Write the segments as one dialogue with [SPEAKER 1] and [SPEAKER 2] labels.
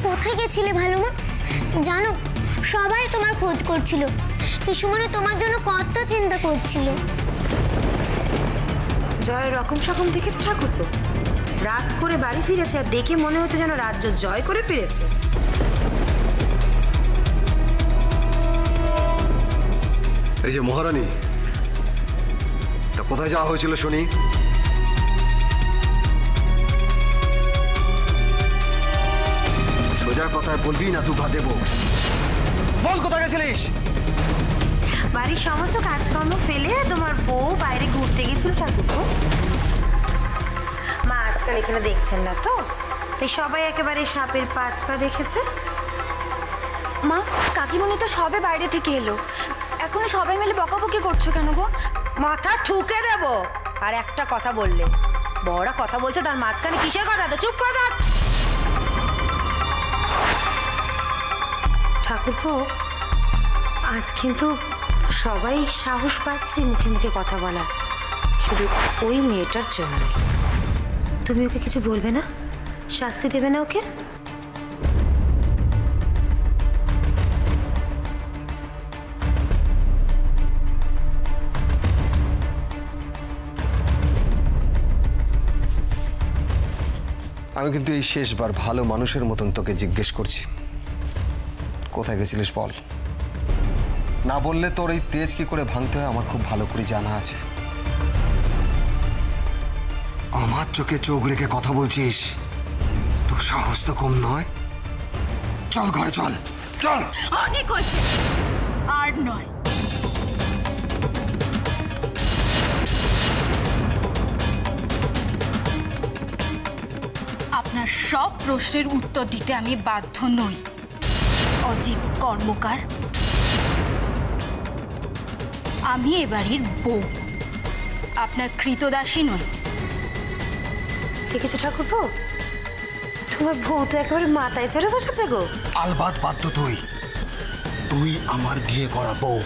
[SPEAKER 1] কোথায় গেছিলে ভালো মা? জানো সবাই তোমার খোঁজ করছিল, পিসুমনি তোমার জন্য কত চিন্তা করছিল।
[SPEAKER 2] জয় রকম সকম দেখেছো ঠাকুরপো? রাগ করে বাড়ি ফিরেছে আর দেখে মনে হচ্ছে যেন রাজ্য জয় করে ফিরেছে।
[SPEAKER 3] এই যে মহারানী, তা কোথায় যাওয়া হয়েছিল শুনি? সোজা কথায় বলবি না দুঘা দেব? বল কোথায় গেছিলিস?
[SPEAKER 2] বাড়ির সমস্ত কাজকর্ম ফেলে তোমার বউ বাইরে ঘুরতে গেছিল ঠাকুরপো। মা আজকাল এখানে দেখছেন না তো, তাই সবাই একেবারে সাপের 5 পা দেখেছে।
[SPEAKER 4] মা, কাকিমণি তো সবে বাইরে থেকে এলো, এখনো সবাই মিলে বকাবকি করছো কেন গো?
[SPEAKER 2] মাথা ঠুকে দেব আর একটা কথা বললে। বড়রা কথা বলছে, তার মাঝখানে কিসের কথা? তো চুপ করে থাক। ঠাকুরপো, আজ কিন্তু সবাই সাহস পাচ্ছে মুখে মুখে কথা বলার, শুধু ওই মেয়েটার জন্য। তুমি ওকে কিছু বলবে না? শাস্তি দেবে না ওকে?
[SPEAKER 3] আমি কিন্তু এই শেষবার ভালো মানুষের মতন তোকে জিজ্ঞেস করছি, কোথায় গেছিলিস বল। না বললে তোর এই তেজ কি করে ভাঙতে হয় আমার খুব ভালো করে জানা আছে। আমার চোখে চোখ রেখে কথা বলছিস, তোর সাহস তো কম নয়। চল ঘরে চল, চল।
[SPEAKER 4] অনেক হয়েছে, আর নয়। আপনার সব প্রশ্নের উত্তর দিতে আমি বাধ্য নই অজিত কর্মকার। আমি এ বাড়ির বউ, আপনার কৃতদাসী নই।
[SPEAKER 2] দেখেছো ঠাকুরপো, তোমার বউ তো একেবারে মাথায় চড়ে বসেছে গো।
[SPEAKER 3] আলবাত বাধ্য তুই। তুই আমার বিয়ে করা বউ,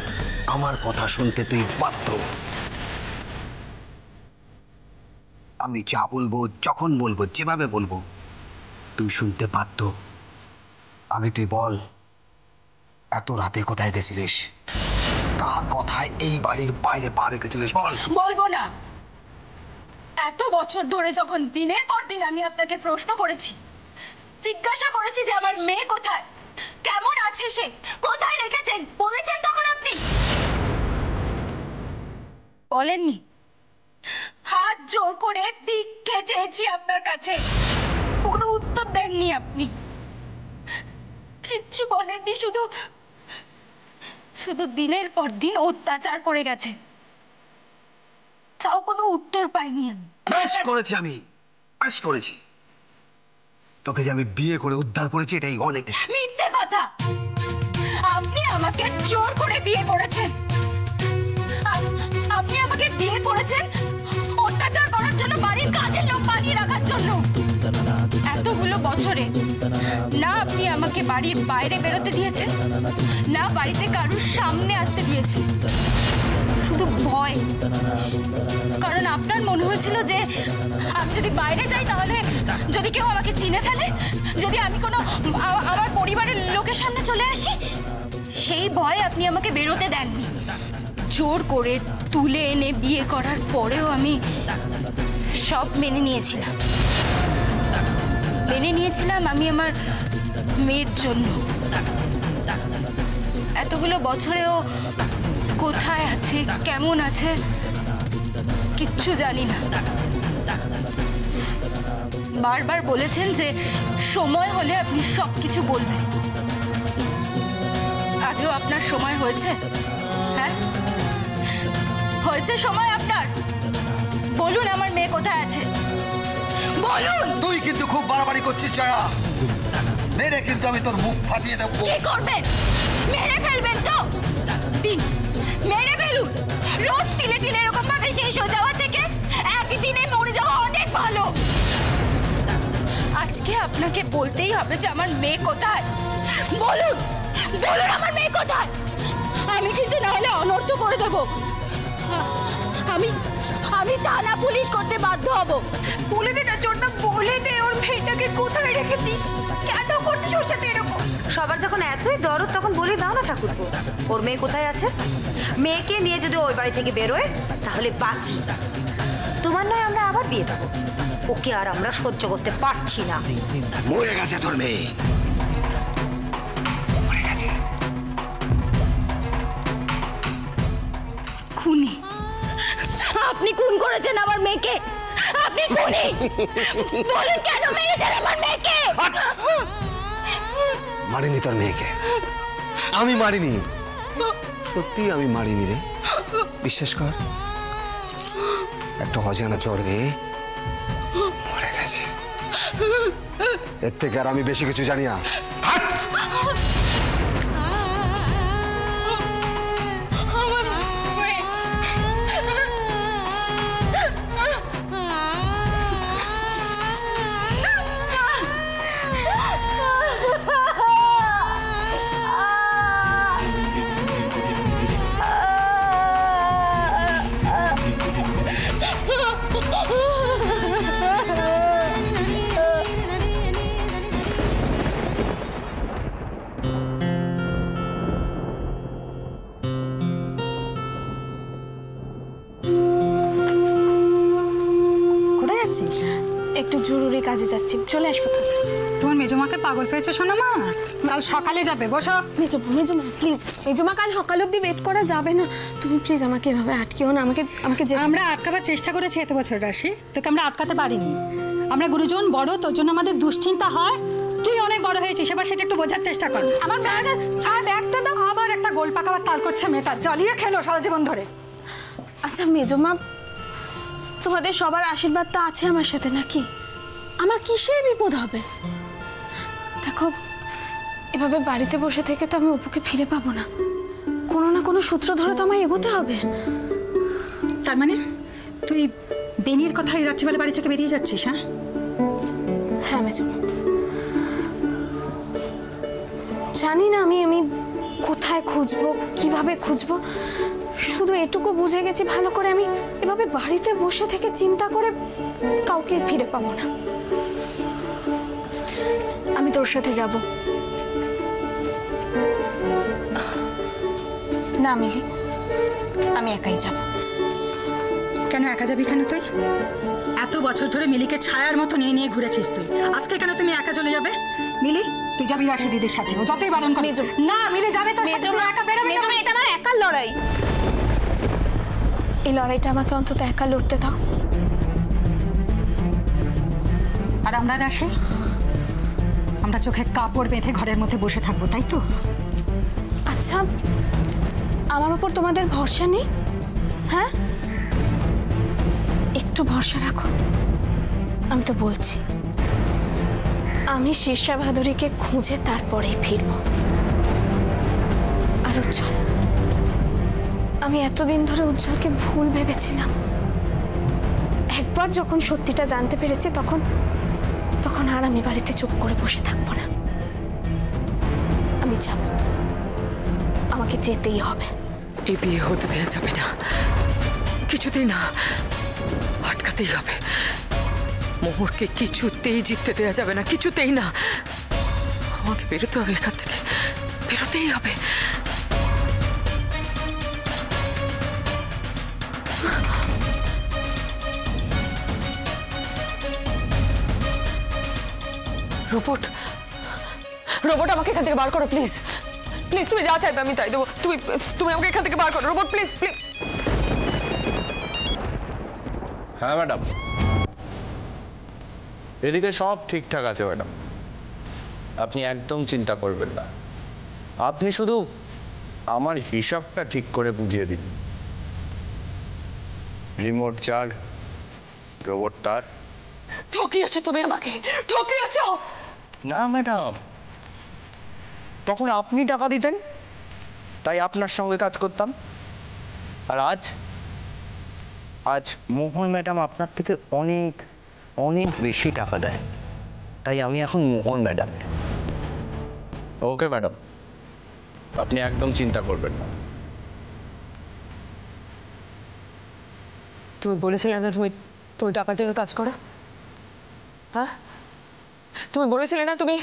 [SPEAKER 3] আমার কথা শুনতে তুই বাধ্য। আমি যা বলবো, যখন বলবো, যেভাবে বলবো তুই শুনতে বাধ্য। আগে তুই বল, এত রাতে কোথায় গেছিলিস? কার কথায় এই বাড়ির বাইরে পা রেখেছিলিস বল।
[SPEAKER 4] বলবো না। এত বছর ধরে যখন দিনের পর দিন আমি আপনাকে প্রশ্ন করেছি, জিজ্ঞাসা করেছি যে আমার মেয়ে কোথায়, কেমন আছে সে, কোথায় রেখেছেন, বলেছেন তখন আপনি বলেননি। হাত জোর করে ভিক্ষে চেয়েছি আপনার কাছে, কোনো উত্তর দেননি আপনি, কিচ্ছু বলেননি, শুধু শুধু দিনের পর দিন অত্যাচার করে গেছে, তাও কোনো উত্তর পাইনি আমি।
[SPEAKER 3] বেশ করেছি, আমি বেশ করেছি। তোকে যে আমি বিয়ে করে উদ্ধার করেছি এটাই অনেক।
[SPEAKER 4] মিথ্যে কথা। আপনি আমাকে জোর করে বিয়ে করেছেন, আপনি আমাকে বিয়ে করেছেন অত্যাচার করার জন্য, বাড়ির কাজের লোক বানিয়ে রাখার জন্য। এতগুলো বছরে না আপনি আমাকে বাড়ির বাইরে বেরোতে দিয়েছেন, না বাড়িতে কারুর সামনে আসতে দিয়েছেন, শুধু ভয়। কারণ আপনার মনে হয়েছিল যে আমি যদি বাইরে যাই তাহলে যদি কেউ আমাকে চিনে ফেলে, যদি আমি কোনো আমার পরিবারের লোকের সামনে চলে আসি, সেই ভয় আপনি আমাকে বেরোতে দেননি। জোর করে তুলে এনে বিয়ে করার পরেও আমি সব মেনে নিয়েছিলাম। আমি আমার মেয়ের জন্য। এতগুলো বছরেও কোথায় আছে, কেমন আছে, কিচ্ছু জানি না। বারবার বলেছেন যে সময় হলে আপনি সবকিছু বলবেন। আগেও আপনার সময় হয়েছে? হ্যাঁ, হয়েছে সময় আপনার? বলুন আমার মেয়ে কোথায় আছে, বলুন।
[SPEAKER 3] তুই কিন্তু খুব বাড়াবাড়ি করছিস জয়া। মেরে কিন্তু আমি তোর মুখ ফাটিয়ে দেবো।
[SPEAKER 4] কি করবেন? মেরে ফেলবেন তো? দিন, মেরে ফেলুন। রোজ তিলে তিলে এরকম ভাবে শেষ হয়ে যাওয়া থেকে একদিনে মরে যাওয়া অনেক ভালো। আজকে আপনাকে বলতেই হবে যে আমার মেয়ে কোথায়। বলুন, বলুন আমার মেয়ে কোথায়। আমি কিন্তু না হলে অনর্থ করে দেব। আমি থানা পুলিশ করতে বাধ্য হব। বলে দে না চোরটা, বলে দে ওর মেয়েটাকে কোথায় রেখেছিস, কেন করছিস হয়েছে ওর সাথে এরকম?
[SPEAKER 2] সবার যখন এতই দরদ তখন বলে দাও না ঠাকুরপো, ওর মেয়ে কোথায় আছে? মেয়েকে নিয়ে যদি ওই বাড়ি থেকে বেরোয় তাহলে বাঁচি, তোমার নয় আমরা আবার বিয়ে দেবো। ওকে আর আমরা সহ্য করতে পারছি না।
[SPEAKER 3] মরে গেছে তোর মেয়ে, মরে গেছে।
[SPEAKER 4] খুনি? আপনি খুন করেছেন আমার মেয়েকে? আপনি খুনি? বলেন কেন মেরেছেন আমার মেয়েকে?
[SPEAKER 3] মারিনি তোর মেয়েকে, আমি মারিনি, সত্যি আমি মারিনি রে, বিশ্বাস কর। একটা অজানা জ্বরে মরে গেছে, এর থেকে আর আমি বেশি কিছু জানি না। হাট!
[SPEAKER 4] আমার মেয়ে।
[SPEAKER 5] কোথায় যাচ্ছিস?
[SPEAKER 4] একটু জরুরি কাজে যাচ্ছি, চলে আসবো তো।
[SPEAKER 5] তোমার মেজমাকে পাগল পেয়েছো শোনো মা, কাল সকালে যাবে, বসো।
[SPEAKER 4] মেজমা প্লিজ, মেজমা কাল সকাল অবধি ওয়েট করা যাবে না। তুমি প্লিজ আমাকে এভাবে আটকেও না, আমাকে আমাকে
[SPEAKER 5] আমরা আটকাবার চেষ্টা করেছি এত বছর রাশি, তোকে আমরা আটকাতে পারিনি। আমরা গুরুজন বড়, তোর জন্য আমাদের দুশ্চিন্তা হয়। তুই অনেক বড় হয়েছিস, এবার সেটা একটু বোঝার চেষ্টা কর।
[SPEAKER 4] আমার ব্যাগটা দাও।
[SPEAKER 5] আবার একটা গোল পাকাবার তাল করছে মেয়েটা, জ্বালিয়ে খেলো সারা জীবন ধরে।
[SPEAKER 4] আচ্ছা মেজমা, তোমাদের সবার আশীর্বাদ তো আছে আমার সাথে নাকি? আমার কিসের বিপদ হবে? দেখো, এভাবে বাড়িতে বসে থেকে তো আমি অপুকে ফিরে পাবো না। কোনো না কোনো সূত্র ধরে তো আমায় এগোতে হবে।
[SPEAKER 5] তার মানে তুই বেনির কথা এই রাত্রিবেলা বাড়ি থেকে বেরিয়ে যাচ্ছিস? হ্যাঁ
[SPEAKER 4] হ্যাঁ মেজমা, জানি না আমি কোথায় খুঁজবো, কিভাবে খুঁজবো। শুধু এটুকু বুঝে গেছি ভালো করে, আমি এভাবে বাড়িতে বসে থেকে চিন্তা করে কাউকে ফিরে পাবো না। আমি তোর সাথে যাব না মিলি, আমি একাই যাব।
[SPEAKER 5] কেন একা যাবি? কেন তুই এত বছর ধরে মিলিকে ছায়ার মতো নিয়ে নিয়ে ঘুরেছিস, তুই আজকে কেন তুমি একা চলে যাবে? মিলি তুই যাবি রাশি দিদির সাথে, ও যতই বারণ করে। না মিলি যাবে তোর সাথে, তুই একা বেরোবি না।
[SPEAKER 4] মেজমা, এটা আমার একার লড়াই। এই লড়াইটা আমাকে অন্তত একা লড়তে দাও।
[SPEAKER 5] আর আমরা রাশি, আমরা চোখে কাপড় বেঁধে ঘরের মধ্যে বসে থাকবো, তাই তো?
[SPEAKER 4] আচ্ছা, আমার উপর তোমাদের ভরসা নেই? হ্যাঁ, একটু ভরসা রাখো। আমি তো বলছি, আমি শীর্ষা ভাদুরীকে খুঁজে তারপরেই ফিরব। আর উজ্জ্বল, আমি এতদিন ধরে উজ্জ্বলকে ভুল ভেবেছিলাম। একবার যখন সত্যিটা জানতে পেরেছি তখন আর আমি বাড়িতে চুপ করে বসে থাকবো না। আমি যাব, আমাকে যেতেই হবে।
[SPEAKER 6] এই বিয়ে হতে দেওয়া যাবে না, কিছুতেই না, আটকাতেই হবে। মোহরকে কিছুতেই জিততে দেওয়া যাবে না, কিছুতেই না। আমাকে বেরোতে হবে এখান থেকে, বেরোতেই হবে। রোবট, রোবট আমাকে এখান থেকে বার করো প্লিজ, প্লিজ। তুমি যা চাইবে আমি তাই দেবো। তুমি আমাকে এখান থেকে বার করো রোবট, প্লিজ প্লিজ।
[SPEAKER 7] হ্যাঁ ম্যাডাম, এদিকে সব ঠিকঠাক আছে ম্যাডাম, আপনি একদম চিন্তা করবেন না। আপনি শুধু আমার হিসাবটা ঠিক করে বুঝিয়ে দিন। রিমোট চার, রোবট তার।
[SPEAKER 6] ঠকিয়েছো তুমি আমাকে, ঠকিয়েছো।
[SPEAKER 7] না ম্যাডাম, তখন আপনি টাকা দিতেন, তাই আপনার সঙ্গে কাজ করতাম। আর আজ মোহন ম্যাডাম আপনার থেকে অনেক অনেক বেশি টাকা দেয়, তাই আমি এখন মোহন ম্যাডাম। ওকে ম্যাডাম, আপনি একদম চিন্তা করবেন না।
[SPEAKER 6] তুমি বলেছিলে না তুমি তুমি টাকার জন্য কাজ করো? হ্যাঁ, তুমি বলেছিলে না তুমি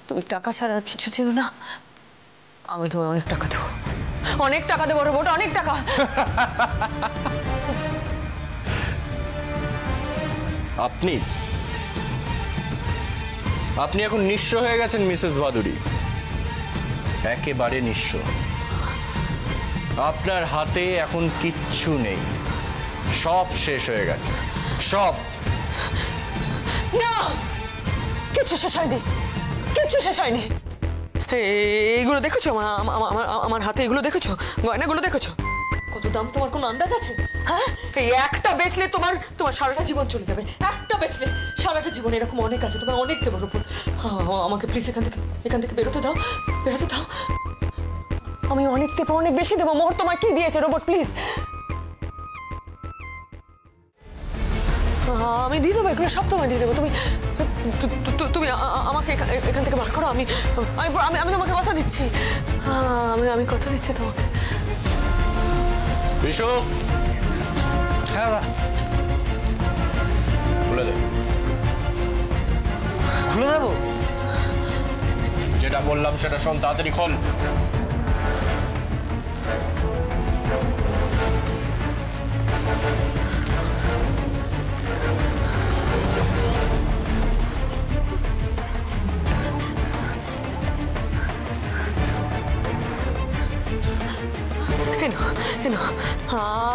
[SPEAKER 6] তুমি টাকা ছাড়া আর কিছু ছিল না। আমি তোমায় অনেক টাকা দেবো, অনেক টাকা দেবো রোবট, অনেক টাকা।
[SPEAKER 7] আপনি আপনি এখন নিঃস্ব হয়ে গেছেন মিসেস ভাদুরী, একেবারে নিঃস্ব। আপনার হাতে এখন কিচ্ছু নেই, সব শেষ হয়ে গেছে, সব।
[SPEAKER 6] না, কিচ্ছু শেষ হয়নি, কিচ্ছু শেষ হয়নি। এইগুলো দেখেছো আমার হাতে? এগুলো দেখেছো? গয়নাগুলো দেখেছো? কত দাম তোমার কোনো আন্দাজ আছে? হ্যাঁ, এই একটা বেচলে তোমার সারাটা জীবন চলে যাবে। একটা বেচলে সারাটা জীবন। এরকম অনেক আছে, তোমার অনেক দেবার উপর। আমাকে প্লিজ এখান থেকে বেরোতে দাও, বেরোতে দাও। আমি অনেক দেবো, অনেক বেশি দেবো। মোহর তোমার কি দিয়েছে রোবট? প্লিজ, আমি দিয়ে দেবো, এগুলো সব তোমায় দিয়ে দেবো। তুমি আমাকে এখান থেকে বার করো। আমি তোমাকে কথা দিচ্ছি, আমি কথা দিচ্ছি তোমাকে।
[SPEAKER 7] বিশু, হ্যাঁ খুলে দে।
[SPEAKER 3] খুলে দেবো?
[SPEAKER 7] যেটা বললাম সেটা শোন, তাড়াতাড়ি খোল।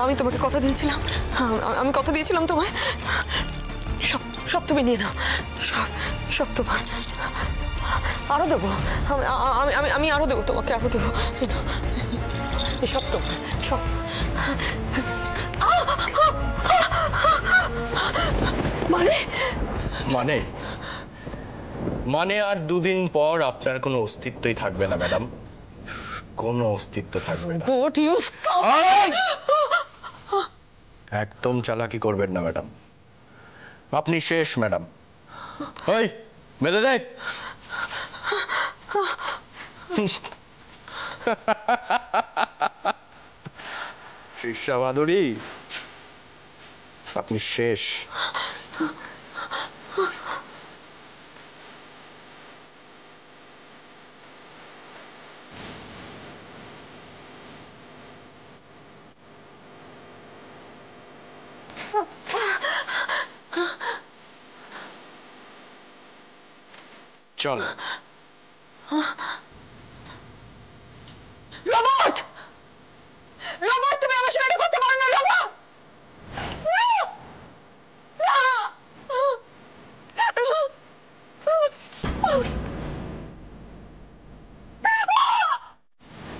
[SPEAKER 6] আমি তোমাকে কথা দিয়েছিলাম, আমি কথা দিয়েছিলাম তোমায়। সব তুমি নিয়ে নাও, সব তোমার। আরো দেবো, আমি আরো দেবো তোমাকে, আরো দেবো। সব তোমার, সব।
[SPEAKER 7] মানে আর দুদিন পর আপনার কোনো অস্তিত্বই থাকবে না ম্যাডাম, কোনো অস্তিত্ব থাকবে না। একদম চালাকি করবেন না ম্যাডাম, আপনি শেষ ম্যাডাম। ওই বেঁধে দেয়। শিষ্যা ভাদুরী, আপনি শেষ। চল।
[SPEAKER 6] রোবট, রোবট, তুমি আমার সঙ্গে এটা করতে পারো না। রোবট,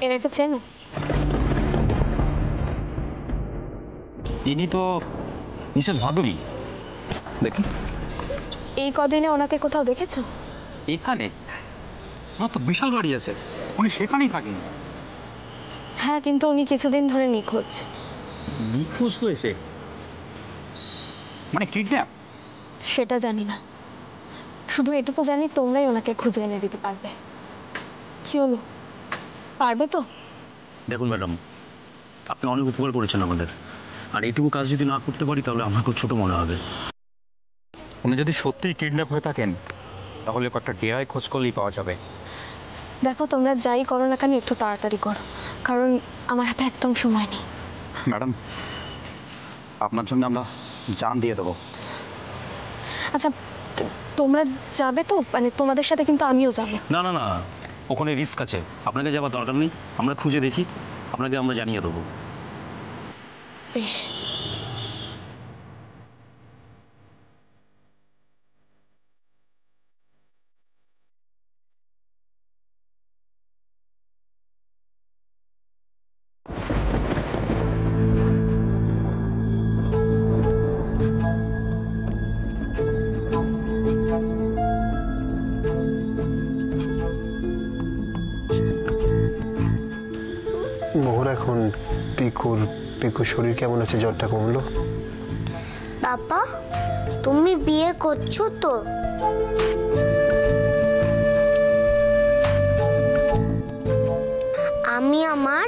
[SPEAKER 4] এনাকে চেনো?
[SPEAKER 3] ইনি তো মিসেস ভাদুরী। দেখি
[SPEAKER 4] এই কদিনে ওনাকে কোথাও দেখেছো?
[SPEAKER 3] এখানে আমার তো বিশাল বাড়ি আছে, উনি সেখানেই থাকেন।
[SPEAKER 4] হ্যাঁ, কিন্তু উনি কিছুদিন ধরে নিখোঁজ।
[SPEAKER 3] নিখোঁজ হয়েছে মানে কিডন্যাপ?
[SPEAKER 4] সেটা জানি না, শুধু এটুকু জানি তোমরাই ওনাকে খুঁজে এনে দিতে পারবে। কি হলো, পারবে তো?
[SPEAKER 8] দেখুন ম্যাডাম, আপনি অনেক উপকার করেছেন আমাদের, আর এইটুকু কাজ যদি না করতে পারি তাহলে আমার খুব ছোট মনে হবে।
[SPEAKER 3] উনি যদি সত্যিই কিডন্যাপ হয়ে থাকেন তাহলে কয়েকটা ডিআই খোঁজ করলেই পাওয়া যাবে।
[SPEAKER 4] দেখো, তোমরা যাই করো না কেন একটু তাড়াতাড়ি করো, কারণ আমার হাতে একদম সময় নেই।
[SPEAKER 3] ম্যাডাম, আপনার জন্য আমরা জান দিয়ে দেবো।
[SPEAKER 4] আচ্ছা, তোমরা যাবে তো? মানে তোমাদের সাথে কিন্তু আমিও যাবো।
[SPEAKER 8] না না না, ওখানে রিস্ক আছে, আপনাকে যাওয়ার দরকার নেই। আমরা খুঁজে দেখি, আপনাকে আমরা জানিয়ে দেবো।
[SPEAKER 4] বেশ।
[SPEAKER 9] মোহর, এখন পিকুর শরীর কেমন আছে? জ্বরটা কমলো?
[SPEAKER 1] বাবা, তুমি বিয়ে করছো তো? আমি আমার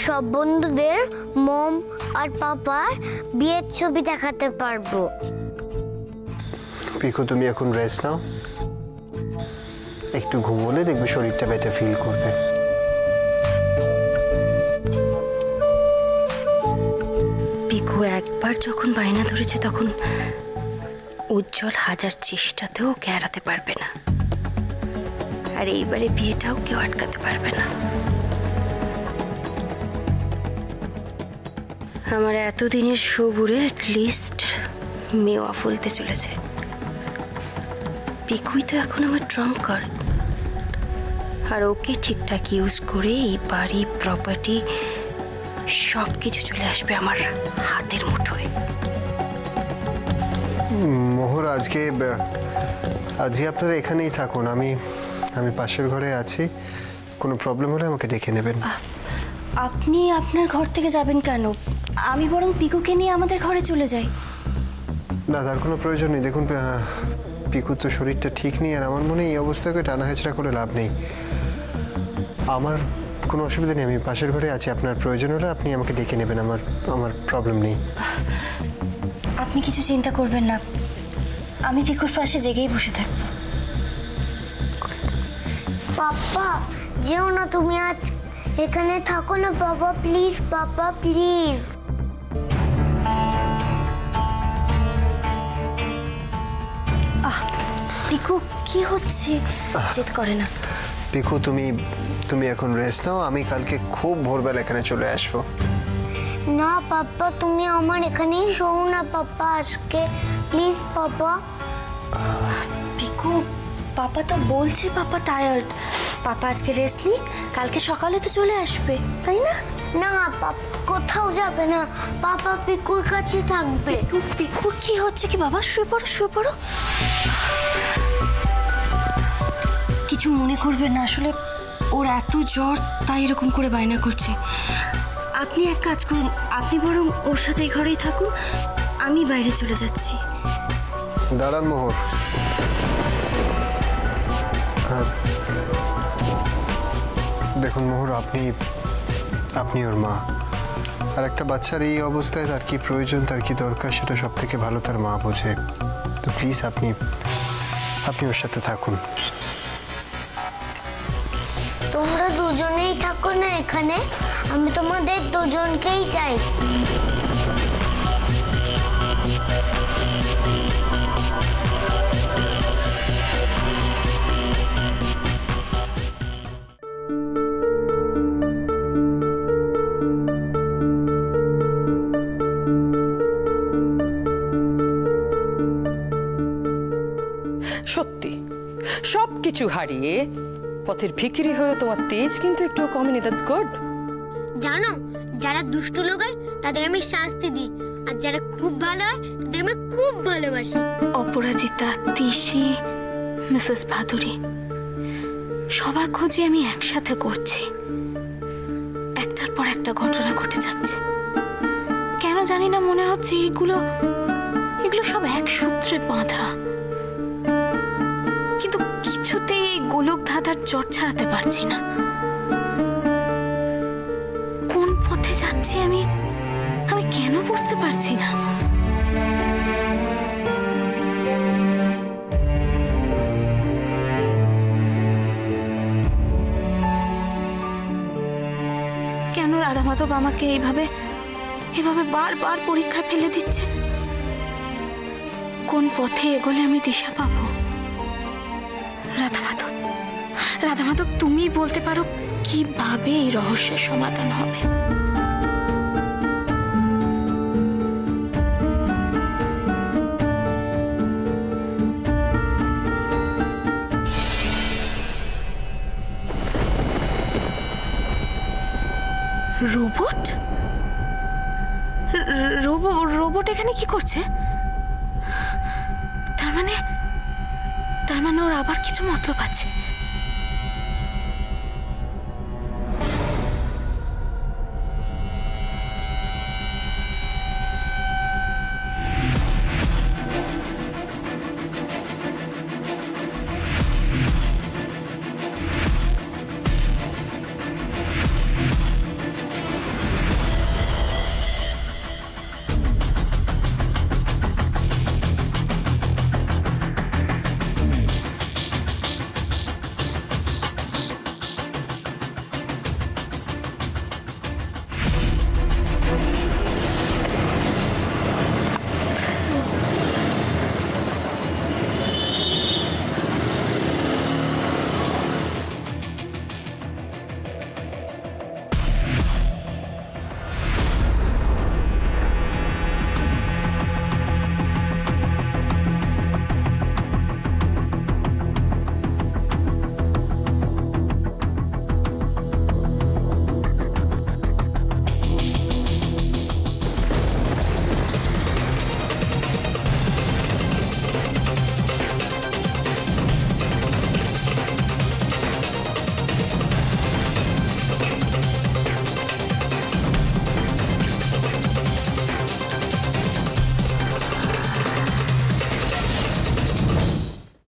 [SPEAKER 1] সব বন্ধুদের মম আর পাপার বিয়ের ছবি দেখাতে পারবো।
[SPEAKER 9] পিকু, তুমি এখন রেস্ট নাও, একটু ঘুমোলে দেখবে শরীরটা বেটার ফিল করবে।
[SPEAKER 4] পিকু একবার যখন বায়না ধরেছে তখন উজ্জ্বল হাজার চেষ্টাতেও ওকে এড়াতে পারবে না, আর এইবারে বিয়েটাও কেউ আটকাতে পারবে না। আমার এতদিনের সবুরে অ্যাটলিস্ট মেওয়া ফুলতে চলেছে। পিকুই তো এখন আমার ট্রাম্প কার্ড, আর ওকে ঠিকঠাক ইউজ করে এই বাড়ি প্রপার্টি সব কিছু চলে আসবে আমার হাতের মুঠোয়।
[SPEAKER 9] মোহর আজকে আপনারা এখানেই থাকুন, আমি পাশের ঘরে আছি, কোনো প্রবলেম হলে আমাকে ডেকে নেবেন।
[SPEAKER 4] আপনি আপনার ঘর থেকে যাবেন কেন? আমি বরং পিকুকে নিয়ে আমাদের ঘরে চলে যাই।
[SPEAKER 9] না, তার কোনো প্রয়োজন নেই। দেখুন পিকুর তো শরীরটা ঠিক নেই, আর আমার মনে হয় এই অবস্থাকে টানা হেঁচড়া করে লাভ নেই। আমার কোনো অসুবিধা নেই, আমি পাশের ঘরে আছি। আপনার প্রয়োজন হলে আপনি আমাকে ডেকে নেবেন, আমার প্রবলেম নেই।
[SPEAKER 4] আপনি কিছু চিন্তা করবেন না, আমি পিকুর পাশে জেগেই বসে থাকব।
[SPEAKER 1] পাপা যেও না, তুমি আজ এখানে থাকো না বাবা, প্লিজ পাপা প্লিজ।
[SPEAKER 4] পিকু কি হচ্ছে? জেদ করে না।
[SPEAKER 9] পিকু তুমি এখন রেস্ট নাও, আমি কালকে খুব ভোরবেলা এখানে চলে আসবো।
[SPEAKER 1] না পাপা, তুমি আমার এখানেই শোও না পাপা আজকে, প্লিজ পাপা।
[SPEAKER 4] পিকু, পাপা তো বলছে পাপা টায়ার্ড, পাপা আজকে রেস্ট নিক, কালকে সকালে তো চলে আসবে, তাই না?
[SPEAKER 1] না পাপা কোথাও যাবে না, পাপা পিকুর কাছে থাকবে।
[SPEAKER 4] পিকুর কি হচ্ছে কি বাবা? শুয়ে পড়ো, শুয়ে পড়ো। কিছু মনে করবেন না, আসলে ওর এত জ্বর তাই এরকম করে বায়না করছে। আপনি এক কাজ করুন, আপনি বরং ওর সাথে এই ঘরেই থাকুন, আমি বাইরে চলে যাচ্ছি।
[SPEAKER 9] দাঁড়ান মোহর, দেখুন মোহর, আপনি ওর মা, আর একটা বাচ্চার এই অবস্থায় তার কি প্রয়োজন, তার কি দরকার, সেটা সব থেকে ভালো তার মা বোঝে। তো প্লিজ আপনি ওর সাথে থাকুন।
[SPEAKER 1] তোমরা দুজনেই থাকো না এখানে, আমি তোমাদের দুজনকেই চাই।
[SPEAKER 6] সত্যি সবকিছু হারিয়ে পথের ভিখিরি হয়ে তোমার তেজ কিন্তু একটু কমেনি, দ্যাটস গুড।
[SPEAKER 1] জানো, যারা দুষ্টু লোক হয় তাদের আমি শাস্তি দিই, আর যারা খুব ভালো হয় তাদের আমি খুব ভালোবাসি।
[SPEAKER 4] অপরাজিতা, তিশি, মিসেস ভাদুরী, সবার খোঁজে আমি একসাথে করছি। একটার পর একটা ঘটনা ঘটে যাচ্ছে, কেন জানি না মনে হচ্ছে এগুলো সব এক সূত্রে বাঁধা, কিন্তু কিছুতেই এই গোলক ধাঁধার জট ছাড়াতে পারছি না। কোন পথে যাচ্ছি আমি কেন বুঝতে পারছি না। কেন রাধা মাধব আমাকে এইভাবে বারবার পরীক্ষায় ফেলে দিচ্ছেন? কোন পথে এগোলে আমি দিশা পাবো? রাধা মাধব, তুমি বলতে পারো কিভাবে এই রহস্যের সমাধান হবে? রোবট? রোবট এখানে কি করছে? তার মানে ওর আবার কিছু মতলব আছে।